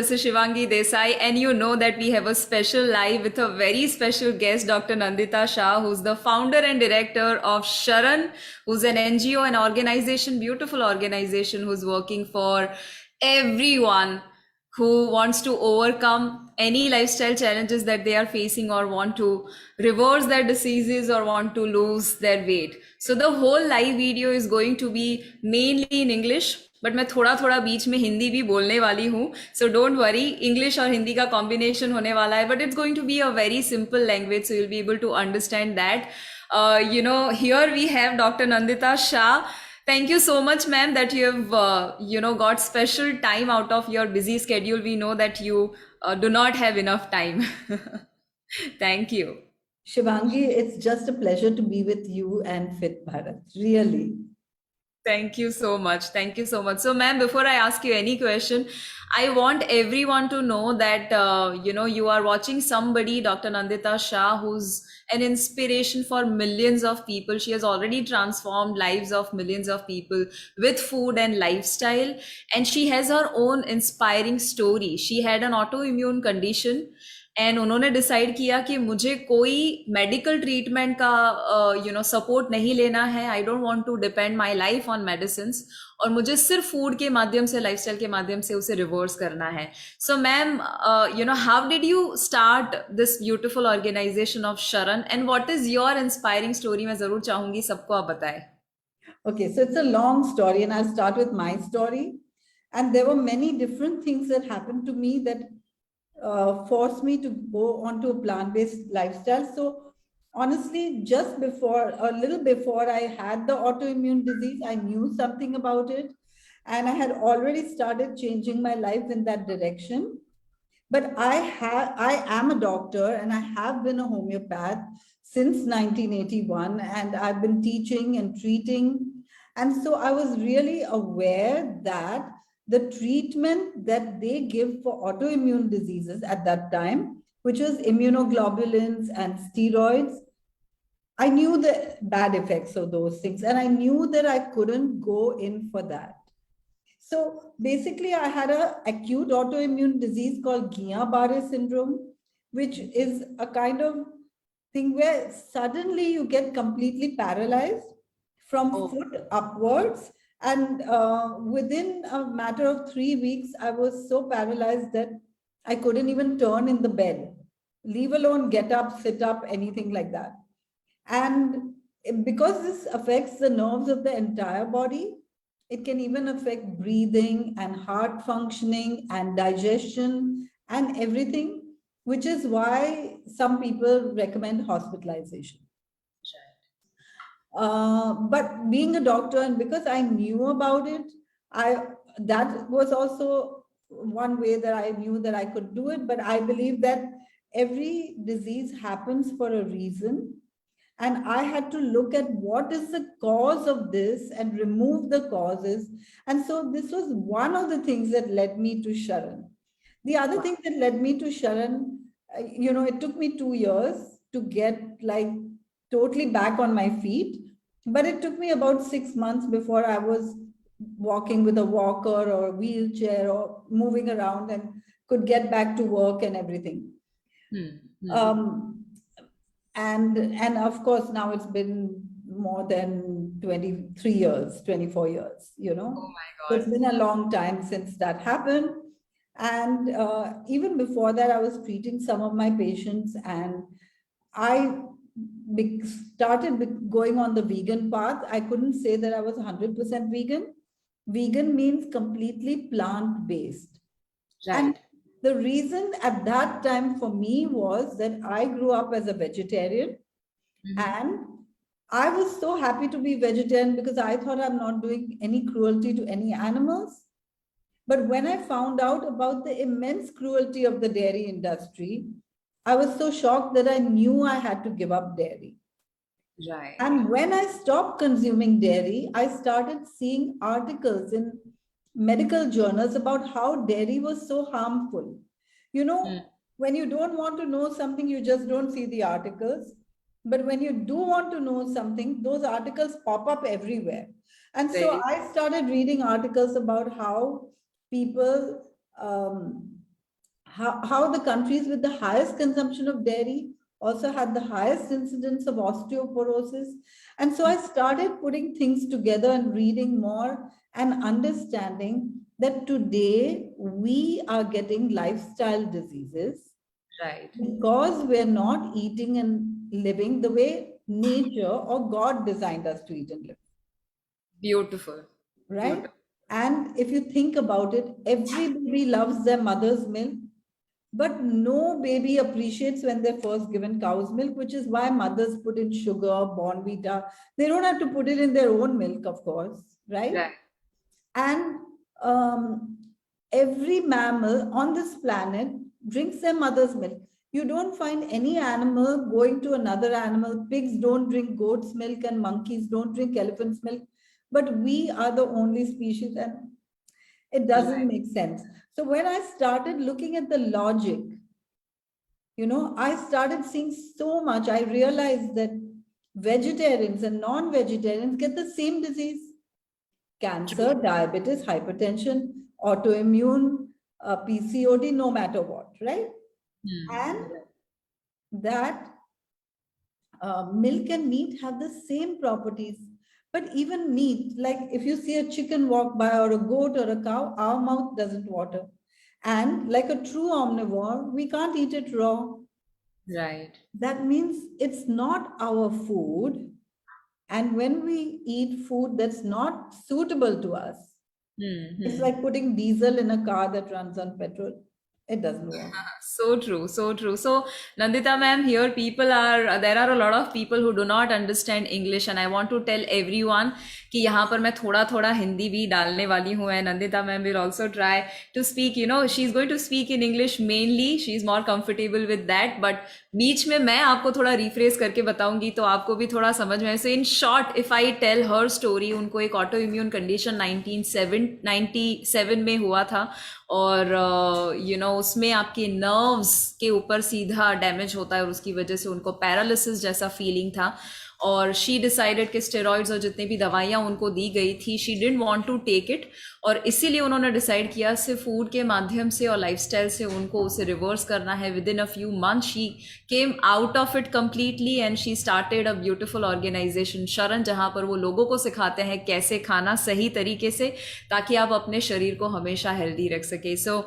This is Shivangi Desai, and you know that we have a special live with a very special guest, Dr. Nandita Shah, who's the founder and director of SHARAN, who's an NGO, an organization, beautiful organization, who's working for everyone who wants to overcome any lifestyle challenges that they are facing or want to reverse their diseases or want to lose their weight. So the whole live video is going to be mainly in English, but मैं थोड़ा थोड़ा बीच में हिंदी भी बोलने वाली हूँ. So don't worry, English और हिंदी का कॉम्बिनेशन होने वाला है, but it's going to be a very simple language, so you'll be able to understand that. Here we have Dr. Nandita Shah. Thank you so much, ma'am, that you have got special time out of your busy schedule. We know that you do not have enough time. Thank you. Shivangi, it's just a pleasure to be with you and Fit Bharat, really. Thank you so much. Thank you so much. So, ma'am, before I ask you any question, I want everyone to know that, you are watching somebody, Dr. Nandita Shah, who's an inspiration for millions of people. She has already transformed lives of millions of people with food and lifestyle. And she has her own inspiring story. She had an autoimmune condition. And उन्होंने decide किया कि मुझे कोई medical treatment का support नहीं लेना है. I don't want to depend my life on medicine, और मुझे सिर्फ फूड के माध्यम से, लाइफस्टाइल के माध्यम से उसे रिवर्स करना है. So ma'am, how did you start this beautiful organization of Sharan, and what is your inspiring story? मैं जरूर चाहूंगी सबको आप बताएं. Okay, so it's a long story, and I'll start with my story. And there were many different things that happened to me that forced me to go onto a plant-based lifestyle. So honestly, a little before I had the autoimmune disease, I knew something about it, and I had already started changing my life in that direction. But I am a doctor, and I have been a homeopath since 1981, and I've been teaching and treating. And so I was really aware that the treatment that they give for autoimmune diseases at that time, which was immunoglobulins and steroids, I knew the bad effects of those things, and I knew that I couldn't go in for that. So basically, I had an acute autoimmune disease called Guillain-Barré syndrome, which is a kind of thing where suddenly you get completely paralyzed from foot upwards. And within a matter of 3 weeks, I was so paralyzed that I couldn't even turn in the bed, leave alone get up, sit up, anything like that. And because this affects the nerves of the entire body, it can even affect breathing and heart functioning and digestion and everything, which is why some people recommend hospitalization. But being a doctor, and because I knew about it, that was also one way that I knew that I could do it. But I believe that every disease happens for a reason, and I had to look at what is the cause of this and remove the causes. And so this was one of the things that led me to Sharan. The other thing that led me to Sharan, it took me 2 years to get like totally back on my feet, but it took me about 6 months before I was walking with a walker or a wheelchair or moving around and could get back to work and everything. And of course, now it's been more than 23 years, 24 years, Oh my God. So it's been a long time since that happened. And even before that, I was treating some of my patients, and I started going on the vegan path. I couldn't say that I was 100% vegan. Vegan means completely plant-based. Right. And the reason at that time for me was that I grew up as a vegetarian, and I was so happy to be vegetarian because I thought I'm not doing any cruelty to any animals. But when I found out about the immense cruelty of the dairy industry, I was so shocked that I knew I had to give up dairy. Right. And when I stopped consuming dairy, I started seeing articles in medical journals about how dairy was so harmful. When you don't want to know something, you just don't see the articles. But when you do want to know something, those articles pop up everywhere. And so I started reading articles about how people how the countries with the highest consumption of dairy also had the highest incidence of osteoporosis. And so I started putting things together and reading more and understanding that today we are getting lifestyle diseases Right. because we're not eating and living the way nature or God designed us to eat and live, Beautiful. right? Beautiful. And if you think about it, every baby loves their mother's milk, but no baby appreciates when they're first given cow's milk, which is why mothers put in sugar, Bonvita. They don't have to put it in their own milk, of course, right? Right. And um, every mammal on this planet drinks their mother's milk. You don't find any animal going to another animal. Pigs don't drink goat's milk and monkeys don't drink elephant's milk. But we are the only species, and it doesn't Right. make sense. So when I started looking at the logic, I started seeing so much. I realized that vegetarians and non-vegetarians get the same disease: cancer, diabetes, hypertension, autoimmune, PCOD, no matter what, right? And that milk and meat have the same properties. But even meat, like if you see a chicken walk by or a goat or a cow, our mouth doesn't water. And like a true omnivore, we can't eat it raw. Right. That means it's not our food. And when we eat food that's not suitable to us, it's Hmm. like putting diesel in a car that runs on petrol. It doesn't work. So true, so true. So, Nandita ma'am, here there are a lot of people who do not understand English, and I want to tell everyone कि यहाँ पर मैं थोड़ा थोड़ा हिंदी भी डालने वाली हूँ, and Nandita ma'am will also try to speak, she's going to speak in English mainly, she's more comfortable with that, but बीच में मैं आपको थोड़ा रिफ्रेस करके बताऊंगी तो आपको भी थोड़ा समझ में आए. So in short, if I tell her story, उनको एक ऑटो इम्यून कंडीशन 1997 में हुआ था, और उसमें आपके नर्व्स के ऊपर सीधा डैमेज होता है और उसकी वजह से उनको पैरालिसिस जैसा फीलिंग था. और शी डिसाइडेड कि स्टेरॉइड्स और जितनी भी दवाइयाँ उनको दी गई थी, she didn't want to take it, और इसीलिए उन्होंने डिसाइड किया सिर्फ फूड के माध्यम से और लाइफस्टाइल से उनको उसे रिवर्स करना है. Within a few month she came out of it completely, and she started a beautiful organization Sharan, जहाँ पर वो लोगों को सिखाते हैं कैसे खाना सही तरीके से, ताकि आप अपने शरीर को हमेशा हेल्दी रख सके. सो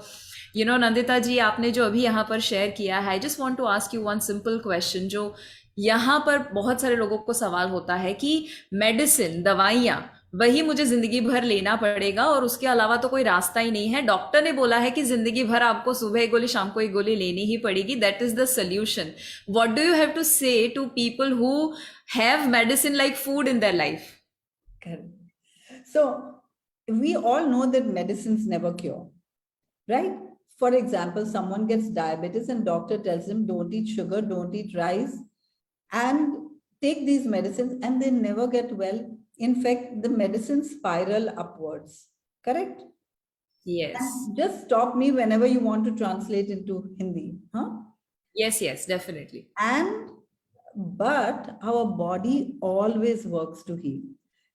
नंदिता जी, आपने जो अभी यहाँ पर शेयर किया है, I just want to ask you one simple question. जो यहाँ पर बहुत सारे लोगों को सवाल होता है कि मेडिसिन, दवाइयाँ, वही मुझे जिंदगी भर लेना पड़ेगा और उसके अलावा तो कोई रास्ता ही नहीं है. डॉक्टर ने बोला है कि जिंदगी भर आपको सुबह एक गोली शाम को एक गोली लेनी ही पड़ेगी, that is the solution. What do you have to say to people who have medicine like food in their life? Correct. So we all know that medicines never cure, right? For example, someone gets diabetes and doctor tells him don't eat sugar, don't eat rice, and take these medicines, and they never get well. In fact, the medicines spiral upwards. Correct? Yes. And just stop me whenever you want to translate into Hindi. Huh? Yes, definitely. But our body always works to heal.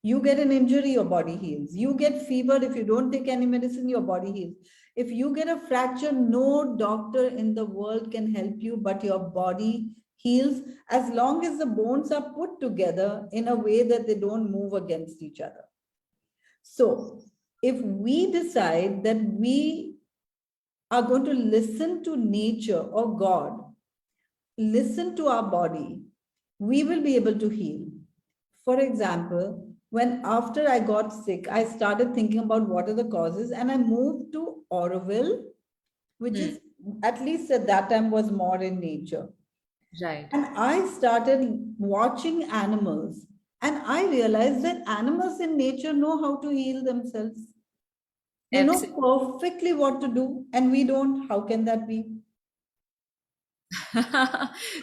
You get an injury, your body heals. You get fever, if you don't take any medicine, your body heals. If you get a fracture, no doctor in the world can help you, but your body heals as long as the bones are put together in a way that they don't move against each other. So if we decide that we are going to listen to nature or God, listen to our body, we will be able to heal. For example, when after I got sick, I started thinking about what are the causes, and I moved to Auroville, which is at least at that time was more in nature. Right. And I started watching animals, and I realized that animals in nature know how to heal themselves. They know perfectly what to do, and we don't. How can that be?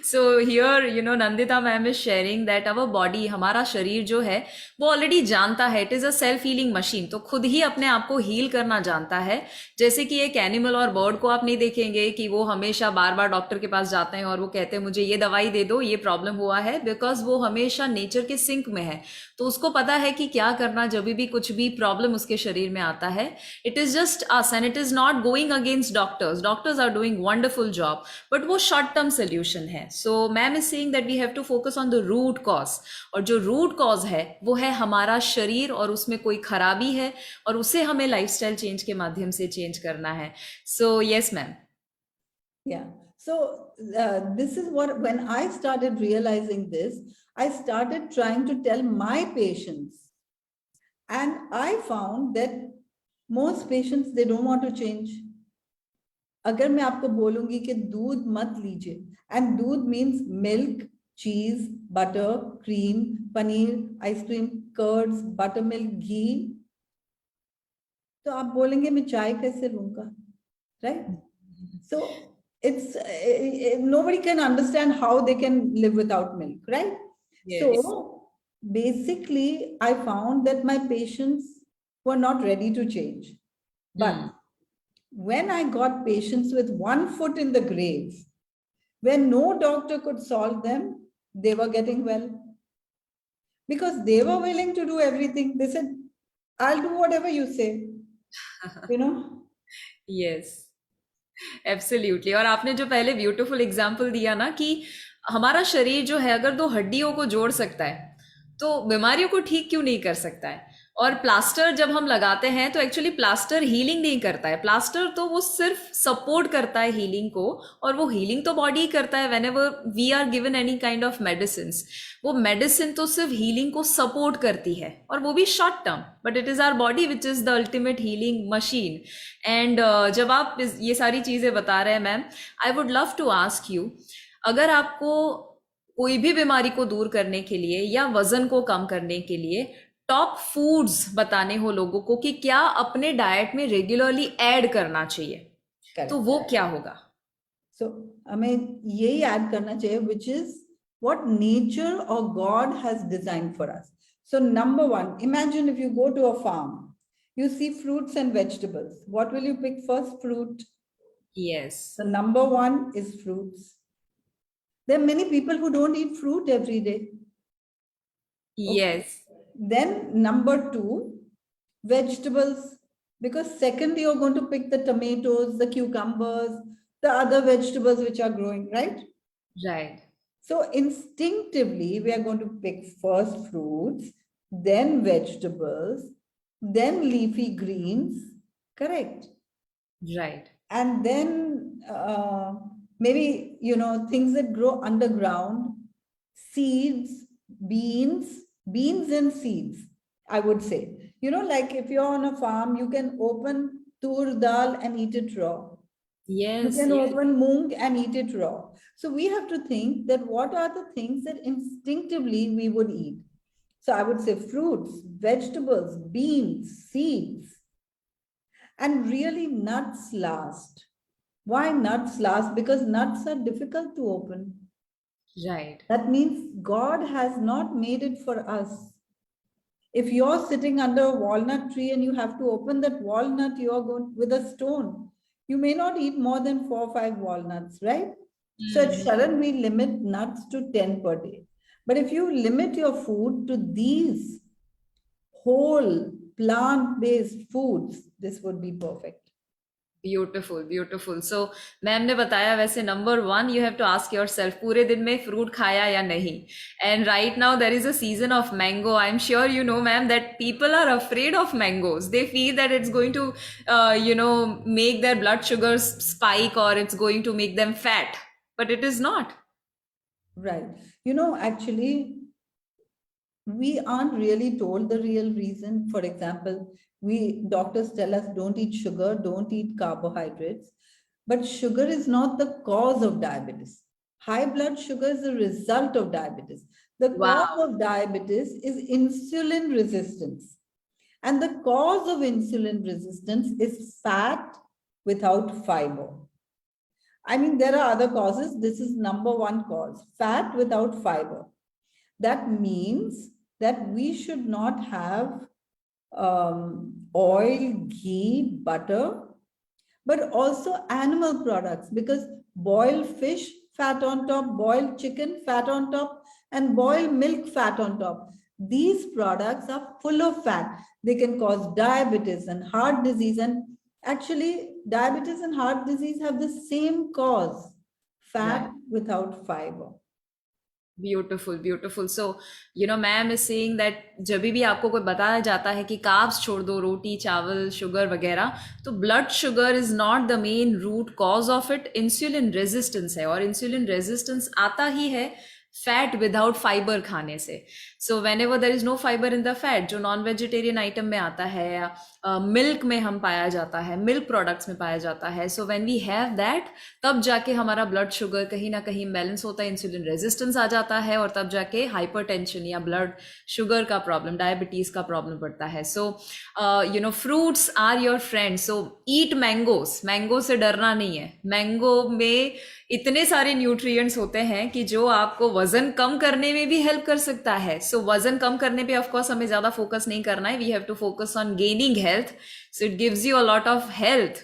So here, Nandita ma'am is sharing that our body, हमारा शरीर जो है वो already जानता है, it is a self healing machine, तो खुद ही अपने आप को हील करना जानता है। जैसे कि एक एनिमल और बर्ड को आप नहीं देखेंगे कि वो हमेशा बार बार डॉक्टर के पास जाते हैं और वो कहते हैं मुझे ये दवाई दे दो, ये प्रॉब्लम हुआ है, बिकॉज वो हमेशा नेचर के सिंक में है। तो उसको पता है कि क्या करना जब भी कुछ भी प्रॉब्लम उसके शरीर में आता है। It is just us and it is not going against doctors, doctors are doing wonderful job, but वो शॉर्ट टर्म सोल्यूशन है। So ma'am is saying that we have to focus on the root cause, और जो root cause है वो है हमारा शरीर, और उसमें कोई खराबी है और उसे हमें लाइफस्टाइल चेंज के माध्यम से चेंज करना है। So yes ma'am. Yeah. So this is what, when I started realizing this, I started trying to tell my patients, and I found that most patients, they don't want to change. अगर मैं आपको बोलूंगी कि दूध मत लीजिए, and दूध means milk, cheese, butter, cream, paneer, ice cream, curds, buttermilk, घी, तो आप बोलेंगे मैं चाय कैसे लूंगा, right? So it's nobody can understand how they can live without milk, right? Yes. So basically, I found that my patients were not ready to change. But when I got patients with one foot in the grave, when no doctor could solve them, they were getting well. Because they were willing to do everything. They said, I'll do whatever you say, you know? Yes, absolutely. और आपने जो पहले beautiful example दिया ना कि हमारा शरीर जो है अगर दो हड्डियों को जोड़ सकता है तो बीमारियों को ठीक क्यों नहीं कर सकता है। और प्लास्टर जब हम लगाते हैं तो एक्चुअली प्लास्टर हीलिंग नहीं करता है, प्लास्टर तो वो सिर्फ सपोर्ट करता है हीलिंग को, और वो हीलिंग तो बॉडी ही करता है। Whenever we are given any kind of medicine, वो मेडिसिन तो सिर्फ हीलिंग को सपोर्ट करती है, और वो भी short term, but it is our body which is the ultimate healing machine. And जब आप ये सारी चीजें बता रहे हैं ma'am, I would love to ask you, अगर आपको कोई भी बीमारी को दूर करने के लिए या वजन को कम करने के लिए टॉप फूड्स बताने हो लोगों को कि क्या अपने डाइट में रेगुलरली ऐड करना चाहिए, तो वो क्या होगा? So हमें यही ऐड करना चाहिए, which is what nature or God has designed for us. So number one, imagine if you go to a farm, you see fruits and vegetables. What will you pick first? Fruit. Yes. The number one is fruits. There are many people who don't eat fruit every day. Yes. Okay. Then number two, vegetables, because second you're going to pick the tomatoes, the cucumbers, the other vegetables which are growing, right? Right. So instinctively, we are going to pick first fruits, then vegetables, then leafy greens, correct? Right. And then maybe, things that grow underground, seeds, beans and seeds, I would say. Like if you're on a farm, you can open tur dal and eat it raw. Yes. You can open moong and eat it raw. So we have to think that what are the things that instinctively we would eat. So I would say fruits, vegetables, beans, seeds, and really nuts last. Why nuts last? Because nuts are difficult to open. Right. That means God has not made it for us. If you're sitting under a walnut tree and you have to open that walnut, you are going with a stone. You may not eat more than 4 or 5 walnuts, right? So at SHARAN, we limit nuts to 10 per day. But if you limit your food to these whole plant-based foods, this would be perfect. Beautiful beautiful. So ma'am ने बताया वैसे number one you have to ask yourself पूरे दिन में fruit खाया या नहीं। And right now there is a season of mango. I am sure you know ma'am that people are afraid of mangoes, they feel that it's going to make their blood sugar spike और it's going to make them fat, but it is not. Right. Actually, we aren't really told the real reason. For example, doctors tell us don't eat sugar, don't eat carbohydrates, but sugar is not the cause of diabetes. High blood sugar is a result of diabetes. The cause of diabetes is insulin resistance, and the cause of insulin resistance is fat without fiber. I mean, there are other causes. This is number one cause, fat without fiber. That means that we should not have oil, ghee, butter, but also animal products, because boiled fish, fat on top, boiled chicken, fat on top, and boiled milk, fat on top. These products are full of fat. They can cause diabetes and heart disease. And actually, diabetes and heart disease have the same cause, fat Right. without fiber. Beautiful beautiful so ma'am is saying that जब भी आपको कोई बताया जाता है कि carbs छोड़ दो, रोटी चावल शुगर वगैरह, तो blood sugar is not the main root cause of it, insulin resistance है। और इंसुलिन रेजिस्टेंस आता ही है फैट विदाउट फाइबर खाने से। So whenever there is no fiber in the fat, जो नॉन वेजिटेरियन आइटम में आता है या मिल्क में हम पाया जाता है, मिल्क प्रोडक्ट्स में पाया जाता है, so when we have that, तब जाके हमारा ब्लड शुगर कहीं ना कहीं बैलेंस होता है, इंसुलिन रेजिस्टेंस आ जाता है, और तब जाके हाइपरटेंशन या ब्लड शुगर का प्रॉब्लम, डायबिटीज का प्रॉब्लम पड़ता है। So fruits are your friend, so eat mangoes. Mango से डरना नहीं है। मैंगो में इतने सारे न्यूट्रिएंट्स होते हैं कि जो आपको वजन कम करने में भी हेल्प कर सकता है। सो वजन कम करने पे ऑफ कोर्स हमें ज्यादा फोकस नहीं करना है, we have to focus on gaining health, so it gives you a lot of health.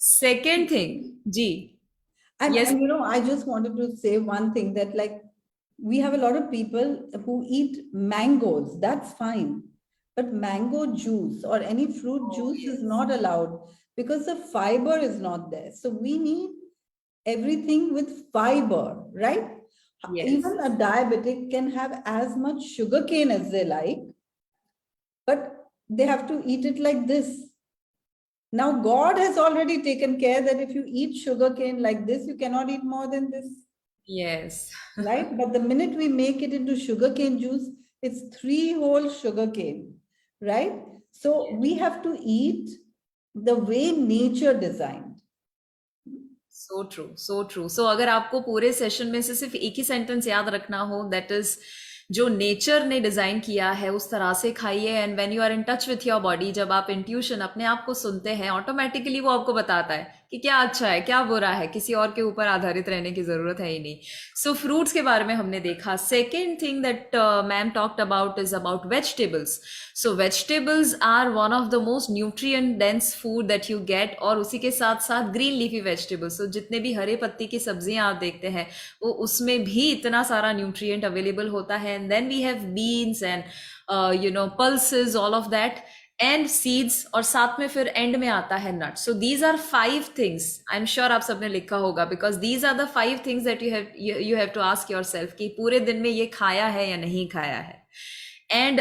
Second thing जी, yes, And I just wanted to say one thing, that like we have a lot of people who eat mangoes, that's fine. But mango juice or any fruit juice is not allowed because the fiber is not there. So we need everything with fiber, right? yes, Even a diabetic can have as much sugar cane as they like, but they have to eat it like this. Now, God has already taken care that if you eat sugarcane like this, you cannot eat more than this, yes. right? But the minute we make it into sugarcane juice, it's 3 whole sugarcane, right? So we have to eat the way nature designed. So true, so true. So अगर आपको पूरे session में से सिर्फ एक ही sentence याद रखना हो, दैट इज जो नेचर ने डिजाइन किया है उस तरह से खाइए। And when you are in touch with your body, जब आप इंट्यूशन अपने आप को सुनते हैं, ऑटोमेटिकली वो आपको बताता है कि क्या अच्छा है क्या बुरा है, किसी और के ऊपर आधारित रहने की जरूरत है ही नहीं। सो फ्रूट्स के बारे में हमने देखा। Second thing that ma'am talked about is about vegetables. So vegetables are one of the most nutrient dense food that you get, और उसी के साथ साथ ग्रीन लीफी वेजिटेबल्स, सो जितने भी हरे पत्ती की सब्जियां आप देखते हैं वो उसमें भी इतना सारा न्यूट्रिएंट अवेलेबल होता है। And then we have beans and pulses, all of that, and seeds, और साथ में फिर एंड में आता है nuts. So these are 5 things, I am sure आप सबने लिखा होगा, because these are the 5 things that you have to ask yourself कि पूरे दिन में ये खाया है या नहीं खाया है। And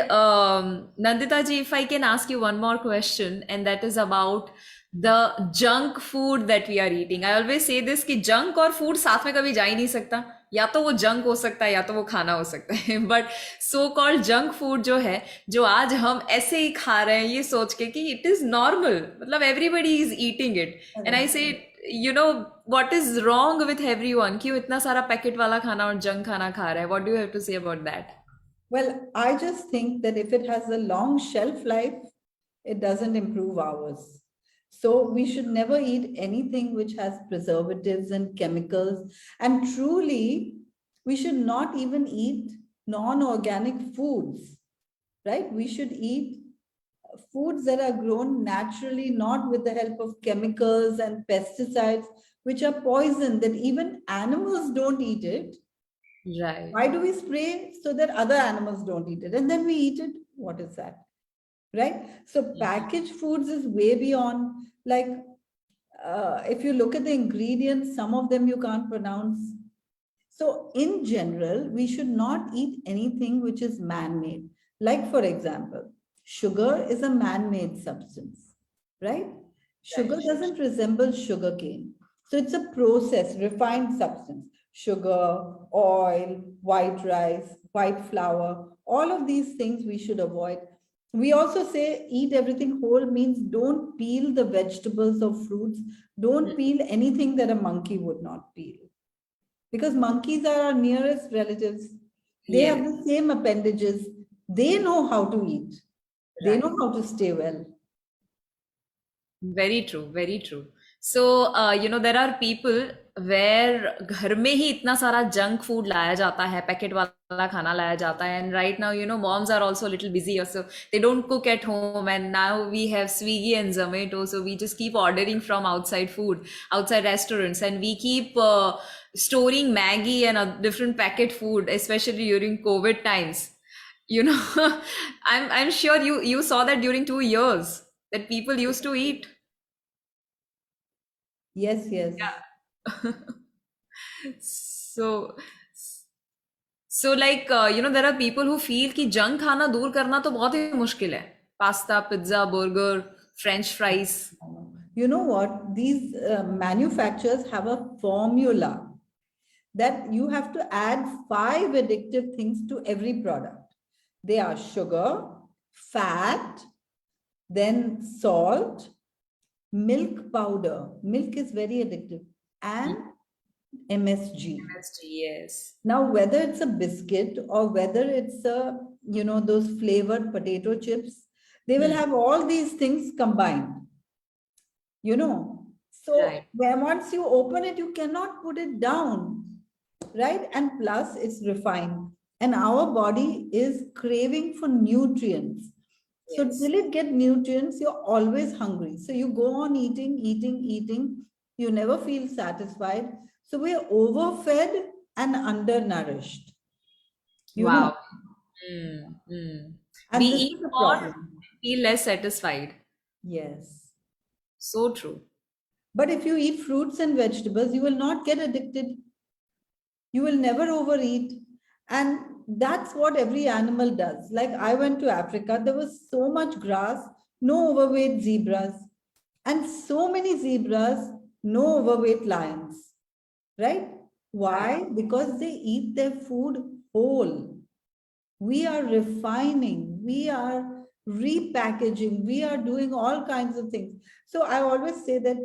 Nandita ji, if I can ask you one more question, and that is about the junk food that we are eating. I always say this कि junk और food साथ में कभी जा ही नहीं सकता, या तो वो junk हो सकता है या तो वो खाना हो सकता है। But so called junk food जो है, जो आज हम ऐसे ही खा रहे हैं ये सोच के कि it is normal, मतलब everybody is eating it, and I say what is wrong with everyone, क्यों इतना सारा पैकेट वाला खाना और जंक खाना खा रहा है? What do you have to say about that? Well, I just think that if it has a long shelf life, it doesn't improve ours. So we should never eat anything which has preservatives and chemicals. And truly, we should not even eat non-organic foods, right? We should eat foods that are grown naturally, not with the help of chemicals and pesticides, which are poison, that even animals don't eat it. Right. Why do we spray? So that other animals don't eat it, and then we eat it. What is that? Right? So packaged foods is way beyond. Like if you look at the ingredients, some of them you can't pronounce. So in general, we should not eat anything which is man-made. Like for example, sugar is a man-made substance, right? Sugar doesn't resemble sugar cane. So it's a processed, refined substance. Sugar, oil, white rice, white flour, all of these things we should avoid. We also say eat everything whole, means don't peel the vegetables or fruits. Don't peel anything that a monkey would not peel. Because monkeys are our nearest relatives. They have the same appendages. They know how to eat. They know how to stay well. Very true, very true. So, there are people where घर में ही इतना सारा junk food लाया जाता है, packet वाला खाना लाया जाता है, and right now, moms are also a little busy, so they don't cook at home, and now we have Swiggy and Zomato, so we just keep ordering from outside food, outside restaurants, and we keep storing Maggie and different packet food, especially during COVID times. You know, I'm sure you saw that during 2 years that people used to eat. Yes, yes. So, like, there are people who feel कि junk खाना दूर करना तो बहुत ही मुश्किल है. Pasta, pizza, burger, French fries. You know what? These manufacturers have a formula that you have to add 5 addictive things to every product. They are sugar, fat, then salt, milk powder. Milk is very addictive, and MSG. Yes. Now, whether it's a biscuit or whether it's a, those flavored potato chips, they will have all these things combined. So Right. once you open it, you cannot put it down, right? And plus, it's refined, and our body is craving for nutrients. So Yes. till it get nutrients, you're always hungry. So you go on eating, eating, eating. You never feel satisfied. So we're overfed and undernourished. You know, Wow. and We this eat is the more, problem. feel less satisfied. Yes. So true. But if you eat fruits and vegetables, you will not get addicted. You will never overeat. And that's what every animal does. Like I went to Africa, there was so much grass, no overweight zebras, and so many zebras, no overweight lions. Right? Why? Because they eat their food whole. We are refining, we are repackaging, we are doing all kinds of things. So I always say that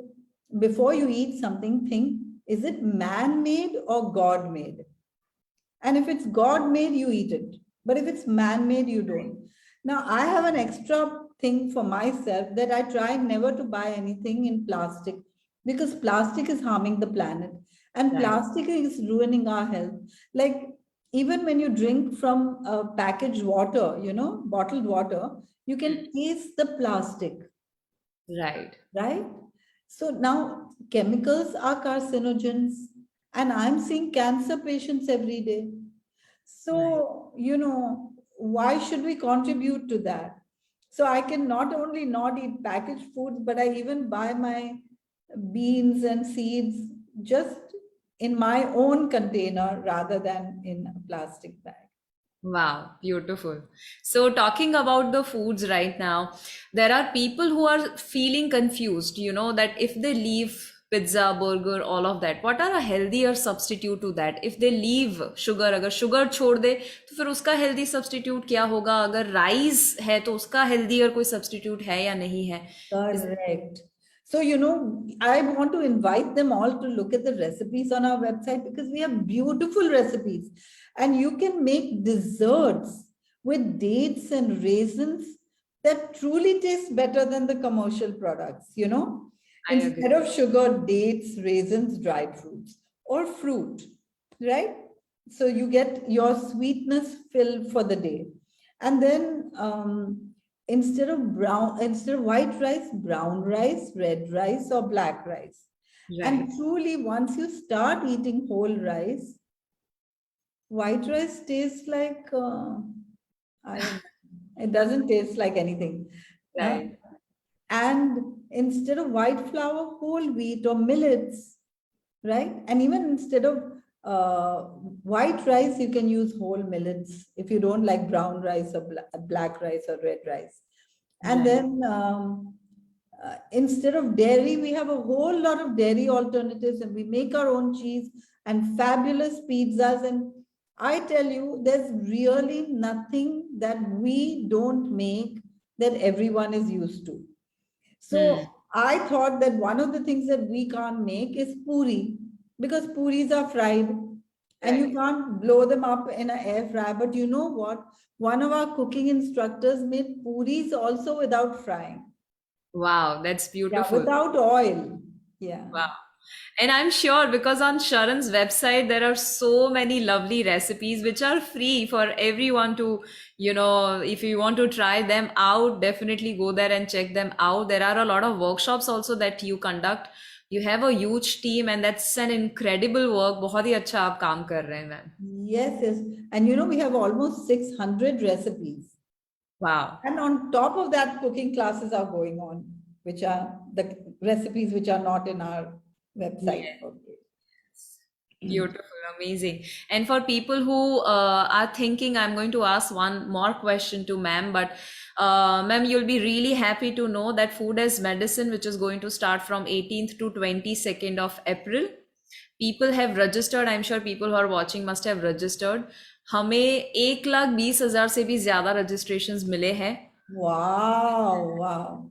before you eat something, think, is it man-made or God-made? And if it's God-made, you eat it. But if it's man-made, you don't. Now, I have an extra thing for myself that I try never to buy anything in plastic, because plastic is harming the planet and plastic is ruining our health. Like even when you drink from packaged water, bottled water, you can taste the plastic. Right. Right? So now chemicals are carcinogens, and I'm seeing cancer patients every day. So, why should we contribute to that? So I can not only not eat packaged foods, but I even buy my beans and seeds just in my own container rather than in a plastic bag. Wow, beautiful. So, talking about the foods right now, there are people who are feeling confused, that if they leave pizza, burger, all of that, what are a healthier substitute to that? If they leave sugar, अगर sugar छोड़ दे, तो फिर उसका healthy substitute क्या होगा? अगर rice है, तो उसका healthier कोई substitute है या नहीं है? Correct. So, I want to invite them all to look at the recipes on our website, because we have beautiful recipes and you can make desserts with dates and raisins that truly taste better than the commercial products, I agree. Instead of sugar, dates, raisins, dried fruits or fruit, right? So you get your sweetness filled for the day. And then, instead of white rice, brown rice, red rice, or black rice. Right. And truly, once you start eating whole rice, white rice tastes like, it doesn't taste like anything. Right. And instead of white flour, whole wheat or millets, right? And even instead of white rice, you can use whole millets if you don't like brown rice or black rice or red rice. And then instead of dairy, we have a whole lot of dairy alternatives, and we make our own cheese and fabulous pizzas. And I tell you, there's really nothing that we don't make that everyone is used to. So I thought that one of the things that we can't make is puri, because puris are fried and you can't blow them up in an air fryer. But you know what? One of our cooking instructors made puris also without frying. Wow, that's Yeah, beautiful. without oil. Yeah. Wow. And I'm sure because on Sharan's website, there are so many lovely recipes which are free for everyone to, if you want to try them out, definitely go there and check them out. There are a lot of workshops also that you conduct. You have a huge team and that's an incredible work. बहुत ही अच्छा आप काम कर रहे हैं, ma'am. Yes, yes. And we have almost 600 recipes. Wow. And on top of that, cooking classes are going on, which are the recipes which are not in our website. Yeah. Okay. Beautiful, amazing. And for people who are thinking, I'm going to ask one more question to ma'am, but ma'am, you'll be really happy to know that Food as Medicine, which is going to start from 18th to 22nd of April, people have registered. I'm sure people who are watching must have registered. हमें 1,20,000 से भी ज्यादा registrations मिले हैं. Wow, wow.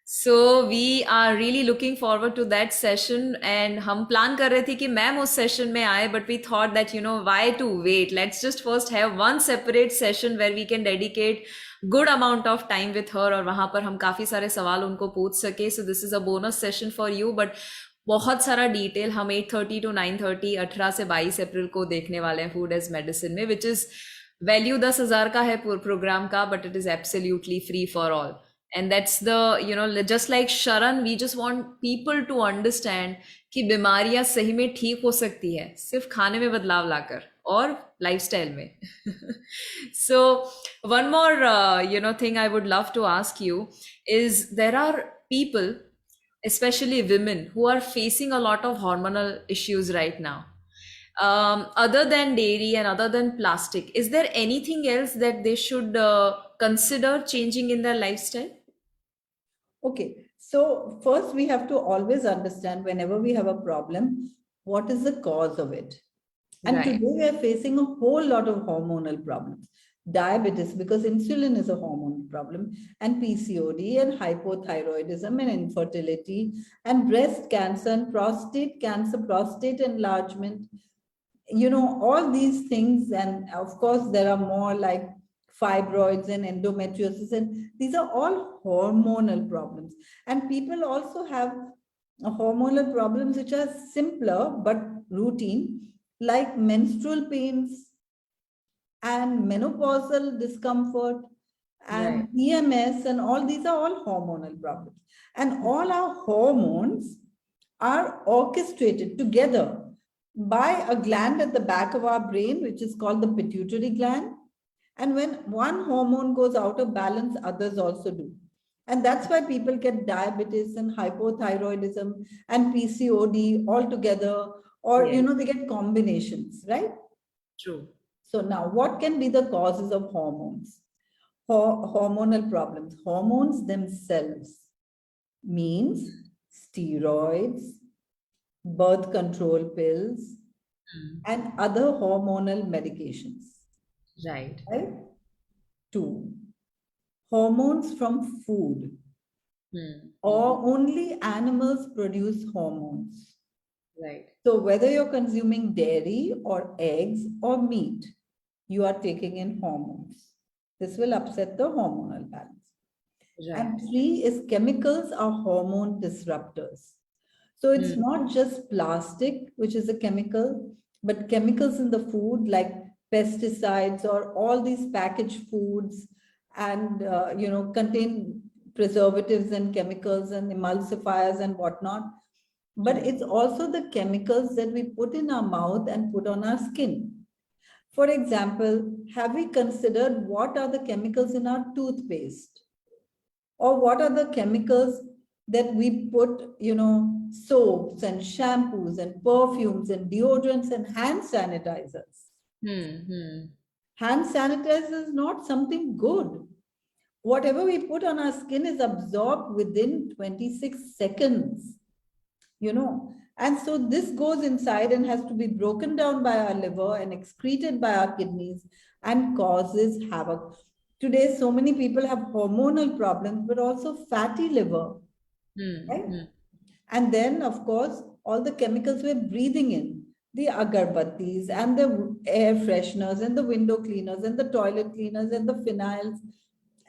So we are really looking forward to that session and हम plan कर रहे थे कि मैम उस session में आए, but we thought that why to wait, let's just first have one separate session where we can dedicate good amount of time with her और वहां पर हम काफी सारे सवाल उनको पूछ सके. So this is a bonus session for you, but बहुत सारा डिटेल हम 8:30 to 9:30 18 से 22 अप्रैल को देखने वाले हैं फूड एज मेडिसिन में, विच इज वैल्यू 10,000 का है प्रोग्राम का, but it is absolutely free for all. And that's the just like Sharan, we just want people to understand कि बीमारियां सही में ठीक हो सकती है सिर्फ खाने में बदलाव लाकर और लाइफस्टाइल में. So one more thing I would love to ask you is, there are people, especially women, who are facing a lot of hormonal issues right now. Other than dairy and other than plastic, is there anything else that they should consider changing in their lifestyle? Okay, so first we have to always understand whenever we have a problem, what is the cause of it? And Right. today we are facing a whole lot of hormonal problems. Diabetes, because insulin is a hormonal problem, and PCOD and hypothyroidism and infertility and breast cancer and prostate cancer, prostate enlargement, all these things. And of course, there are more like fibroids and endometriosis, and these are all hormonal problems. And people also have hormonal problems which are simpler but routine, like menstrual pains and menopausal discomfort and Right. PMS, and all these are all hormonal problems. And all our hormones are orchestrated together by a gland at the back of our brain, which is called the pituitary gland. And when one hormone goes out of balance, others also do. And that's why people get diabetes and hypothyroidism and PCOD all together, or, Yes. they get combinations, right? True. So now, what can be the causes of hormones? Hormonal problems. Hormones themselves means steroids, birth control pills, and other hormonal medications. Right. Right? 2, hormones from food, or only animals produce hormones. Right. So whether you're consuming dairy or eggs or meat, you are taking in hormones. This will upset the hormonal balance. Right. And 3 is chemicals are hormone disruptors. So it's not just plastic, which is a chemical, but chemicals in the food like pesticides or all these packaged foods, and contain preservatives and chemicals and emulsifiers and whatnot. But it's also the chemicals that we put in our mouth and put on our skin. For example, have we considered what are the chemicals in our toothpaste? Or what are the chemicals that we put, soaps and shampoos and perfumes and deodorants and hand sanitizers? Hand sanitizer is not something good. Whatever we put on our skin is absorbed within 26 seconds, And so this goes inside and has to be broken down by our liver and excreted by our kidneys and causes havoc. Today, so many people have hormonal problems, but also fatty liver. Right? And then, of course, all the chemicals we're breathing in, the agarbattis and the air fresheners and the window cleaners and the toilet cleaners and the phenyls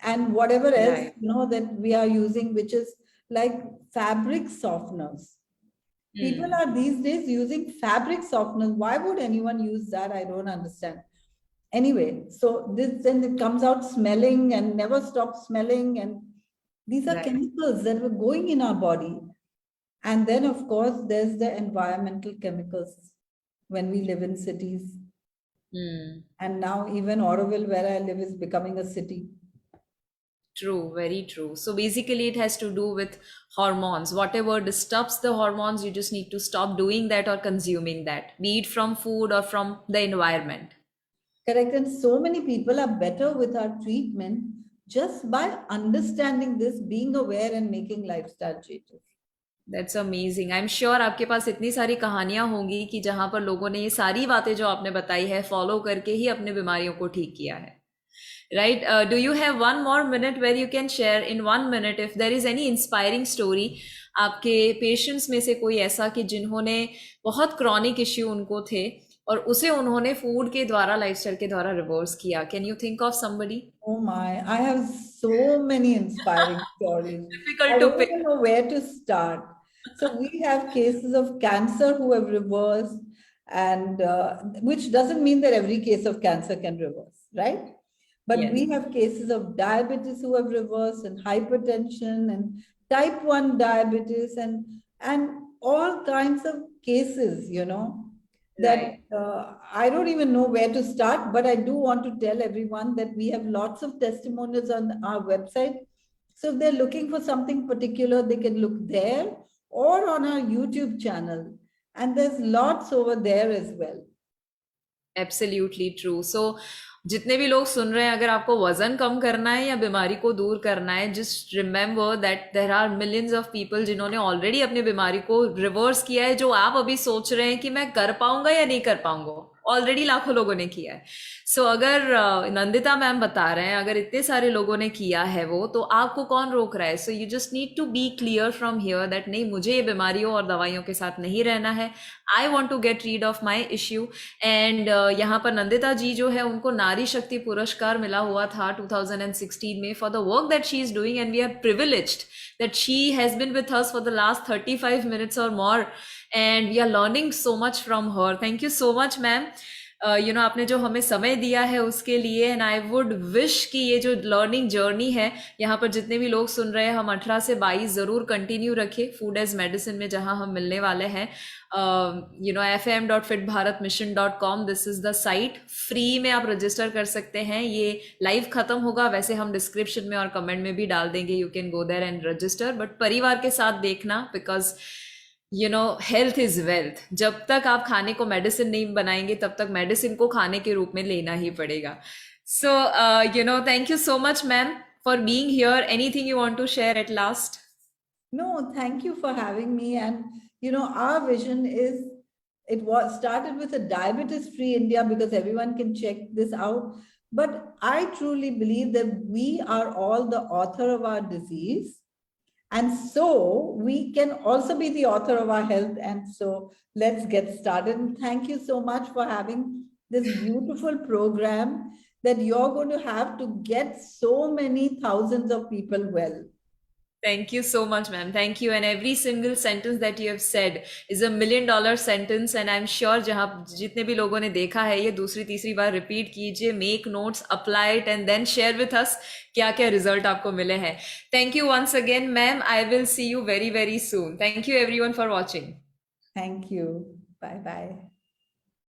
and whatever else, Right. that we are using, which is like fabric softeners. People are these days using fabric softeners. Why would anyone use that? I don't understand. Anyway, so this then it comes out smelling and never stops smelling. And these are Right. chemicals that were going in our body. And then, of course, there's the environmental chemicals when we live in cities. And now even Auroville, where I live, is becoming a city. True, very true. So basically, it has to do with hormones. Whatever disturbs the hormones, you just need to stop doing that or consuming that, be it from food or from the environment. Correct. And so many people are better with our treatment just by understanding this, being aware, and making lifestyle changes. That's amazing I am sure आपके पास इतनी सारी कहानियां होंगी कि जहां पर लोगों ने ये सारी बातें जो आपने बताई है फॉलो करके ही अपने बीमारियों को ठीक किया है right do you have one more minute where you can share in 1 minute if there is any inspiring story आपके पेशेंट्स में से कोई ऐसा कि जिन्होंने बहुत क्रॉनिक इश्यू उनको थे और उसे उन्होंने फूड के द्वारा लाइफस्टाइल के द्वारा रिवर्स किया can you think of somebody Oh my, I have so many inspiring stories. Difficult I to don't pick even know where to start. So we have cases of cancer who have reversed, and which doesn't mean that every case of cancer can reverse, right? But Yes. we have cases of diabetes who have reversed, and hypertension, and type 1 diabetes, and all kinds of cases, that I don't even know where to start, but I do want to tell everyone that we have lots of testimonials on our website. So if they're looking for something particular, they can look there or on our YouTube channel. And there's lots over there as well. Absolutely true so जितने भी लोग सुन रहे हैं अगर आपको वजन कम करना है या बीमारी को दूर करना है just remember that there are millions of people जिन्होंने ऑलरेडी अपनी बीमारी को रिवर्स किया है जो आप अभी सोच रहे हैं कि मैं कर पाऊंगा या नहीं कर पाऊंगा ऑलरेडी लाखों लोगों ने किया है सो अगर नंदिता मैम बता रहे हैं अगर इतने सारे लोगों ने किया है वो तो आपको कौन रोक रहा है so you just need to be clear from here that नहीं मुझे ये बीमारियों और दवाइयों के साथ नहीं रहना है I want to get rid of my issue and यहाँ पर नंदिता जी जो है उनको नारी शक्ति पुरस्कार मिला हुआ था 2016 में for the work that she is doing and we are privileged that she has been with us for the last 35 minutes or more and we are learning so much from her. Thank you so much ma'am. आपने जो हमें समय दिया है उसके लिए and I would wish कि ये जो लर्निंग जर्नी है यहाँ पर जितने भी लोग सुन रहे हैं हम 18 से 22 ज़रूर कंटिन्यू रखें फूड एज मेडिसिन में जहाँ हम मिलने वाले हैं fam.fitbharatmission.com this is the site free में आप रजिस्टर कर सकते हैं ये लाइव ख़त्म होगा वैसे हम डिस्क्रिप्शन में और कमेंट में भी डाल देंगे you can go there and register but परिवार के साथ देखना बिकॉज हेल्थ इज वेल्थ जब तक आप खाने को मेडिसिन नहीं बनाएंगे तब तक मेडिसिन को खाने के रूप में लेना ही पड़ेगा so thank you so much ma'am for being here anything you want to share at last No, thank you for having me. And our vision is it was started with a diabetes free India because everyone can check this out, but I truly believe that we are all the author of our disease. And so we can also be the author of our health. And so let's get started. And thank you so much for having this beautiful program that you're going to have to get so many thousands of people well. Thank you so much, ma'am. Thank you. And every single sentence that you have said is $1 million sentence. And I'm sure जहाँ जितने भी लोगों ने देखा है ये दूसरी तीसरी बार रिपीट कीजिए make notes, apply it and then share with us क्या क्या रिजल्ट आपको मिले हैं. Thank you once again, ma'am. I will see you very, very soon. Thank you everyone for watching. Thank you. Bye-bye.